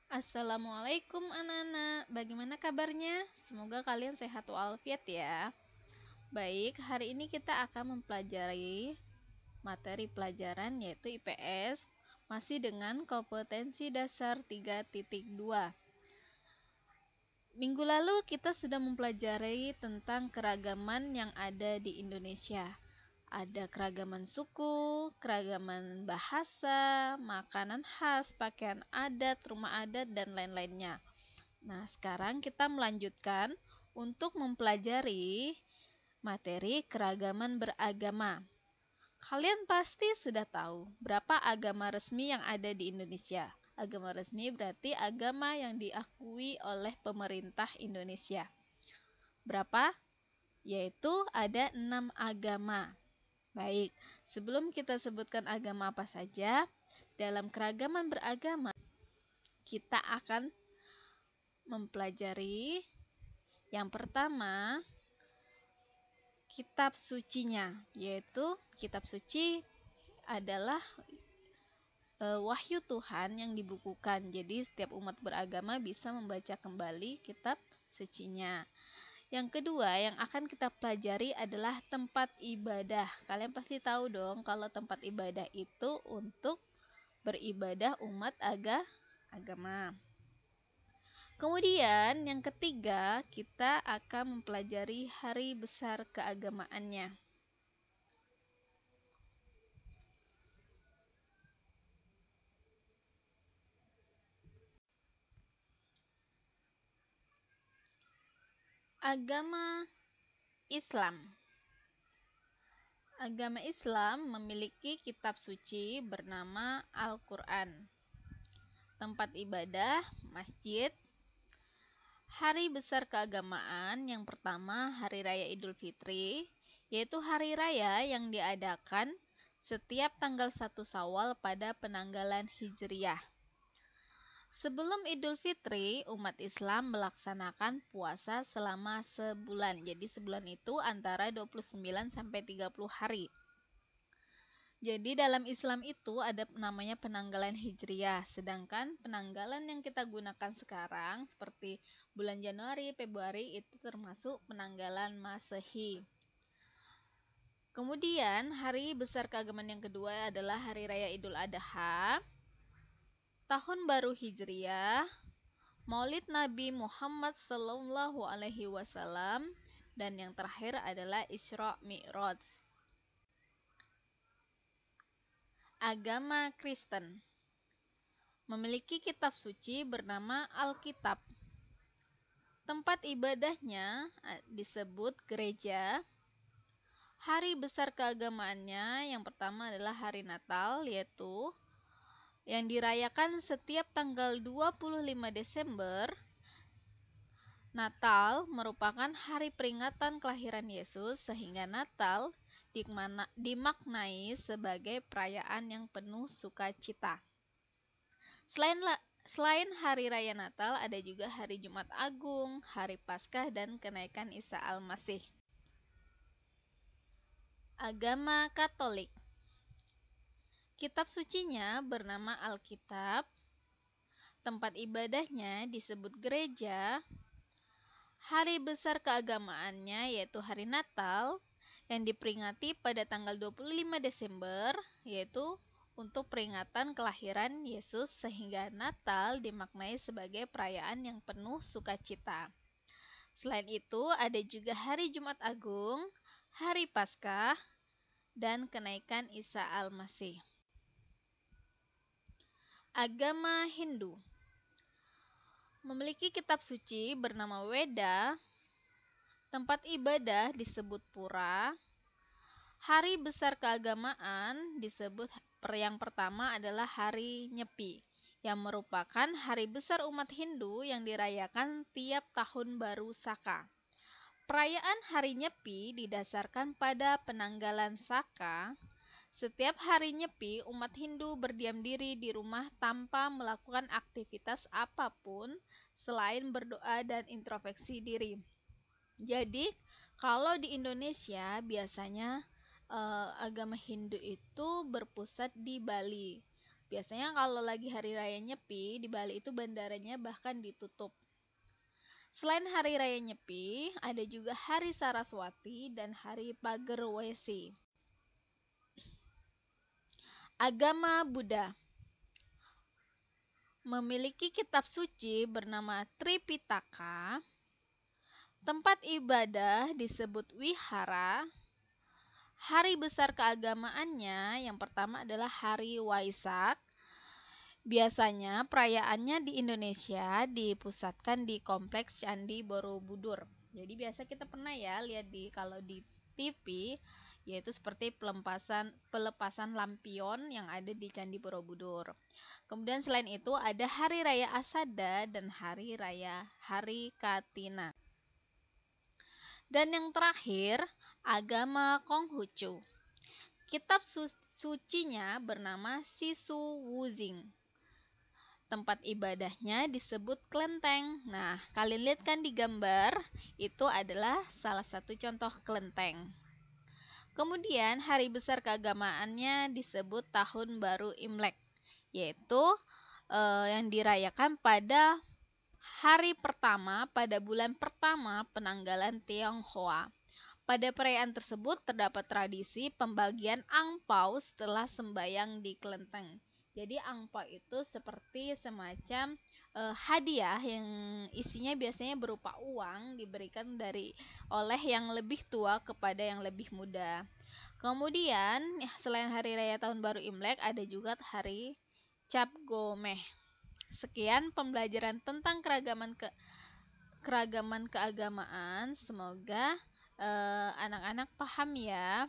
Assalamualaikum anak-anak, bagaimana kabarnya? Semoga kalian sehat walafiat ya. Baik, hari ini kita akan mempelajari materi pelajaran yaitu IPS masih dengan kompetensi dasar 3.2. Minggu lalu kita sudah mempelajari tentang keragaman yang ada di Indonesia. Ada keragaman suku, keragaman bahasa, makanan khas, pakaian adat, rumah adat, dan lain-lainnya. Nah, sekarang kita melanjutkan untuk mempelajari materi keragaman beragama. Kalian pasti sudah tahu berapa agama resmi yang ada di Indonesia. Agama resmi berarti agama yang diakui oleh pemerintah Indonesia. Berapa? Yaitu ada 6 agama. Baik, sebelum kita sebutkan agama apa saja, dalam keragaman beragama, kita akan mempelajari yang pertama kitab sucinya, yaitu kitab suci adalah wahyu Tuhan yang dibukukan. Jadi setiap umat beragama bisa membaca kembali kitab sucinya. Yang kedua yang akan kita pelajari adalah tempat ibadah. Kalian pasti tahu dong kalau tempat ibadah itu untuk beribadah umat agama. Kemudian yang ketiga, kita akan mempelajari hari besar keagamaannya. Agama Islam. Agama Islam memiliki kitab suci bernama Al-Quran. Tempat ibadah, masjid. Hari besar keagamaan yang pertama Hari Raya Idul Fitri, yaitu hari raya yang diadakan setiap tanggal 1 Syawal pada penanggalan Hijriyah. Sebelum Idul Fitri, umat Islam melaksanakan puasa selama sebulan. Jadi sebulan itu antara 29 sampai 30 hari. Jadi dalam Islam itu ada namanya penanggalan Hijriyah, sedangkan penanggalan yang kita gunakan sekarang seperti bulan Januari, Februari itu termasuk penanggalan Masehi. Kemudian hari besar keagamaan yang kedua adalah Hari Raya Idul Adha, Tahun Baru Hijriyah, Maulid Nabi Muhammad SAW, dan yang terakhir adalah Isra Mi'raj. Agama Kristen memiliki kitab suci bernama Alkitab. Tempat ibadahnya disebut gereja. Hari besar keagamaannya yang pertama adalah hari Natal, yaitu yang dirayakan setiap tanggal 25 Desember. Natal merupakan hari peringatan kelahiran Yesus, sehingga Natal dimaknai sebagai perayaan yang penuh sukacita. Selain hari raya Natal, ada juga hari Jumat Agung, hari Paskah, dan kenaikan Isa Al-Masih. Agama Katolik. Kitab sucinya bernama Alkitab. Tempat ibadahnya disebut gereja. Hari besar keagamaannya yaitu hari Natal yang diperingati pada tanggal 25 Desember, yaitu untuk peringatan kelahiran Yesus, sehingga Natal dimaknai sebagai perayaan yang penuh sukacita. Selain itu, ada juga hari Jumat Agung, hari Paskah, dan kenaikan Isa Al-Masih. Agama Hindu memiliki kitab suci bernama Weda. Tempat ibadah disebut pura. Hari besar keagamaan disebut yang pertama adalah Hari Nyepi, yang merupakan hari besar umat Hindu yang dirayakan tiap tahun baru Saka. Perayaan Hari Nyepi didasarkan pada penanggalan Saka. Setiap hari Nyepi, umat Hindu berdiam diri di rumah tanpa melakukan aktivitas apapun selain berdoa dan introspeksi diri. Jadi, kalau di Indonesia biasanya agama Hindu itu berpusat di Bali. Biasanya kalau lagi hari raya Nyepi, di Bali itu bandaranya bahkan ditutup. Selain Hari Raya Nyepi, ada juga Hari Saraswati dan Hari Pagerwesi. Agama Buddha memiliki kitab suci bernama Tripitaka. Tempat ibadah disebut wihara. Hari besar keagamaannya yang pertama adalah Hari Waisak. Biasanya perayaannya di Indonesia dipusatkan di Kompleks Candi Borobudur. Jadi biasa kita pernah ya lihat kalau di TV, yaitu seperti pelepasan lampion yang ada di Candi Borobudur. Kemudian selain itu ada Hari Raya Asada dan Hari Raya Hari Katina. Dan yang terakhir, agama Konghucu. Kitab sucinya bernama Sisu Wuzing. Tempat ibadahnya disebut kelenteng. Nah, kalian lihat kan di gambar, itu adalah salah satu contoh kelenteng. Kemudian, hari besar keagamaannya disebut Tahun Baru Imlek, yaitu yang dirayakan pada hari pertama pada bulan pertama penanggalan Tionghoa. Pada perayaan tersebut terdapat tradisi pembagian angpau setelah sembayang di kelenteng. Jadi angpau itu seperti semacam hadiah yang isinya biasanya berupa uang diberikan oleh yang lebih tua kepada yang lebih muda. Kemudian selain hari raya Tahun Baru Imlek ada juga hari Cap Gomeh. Sekian pembelajaran tentang keragaman keagamaan. Semoga anak-anak paham ya.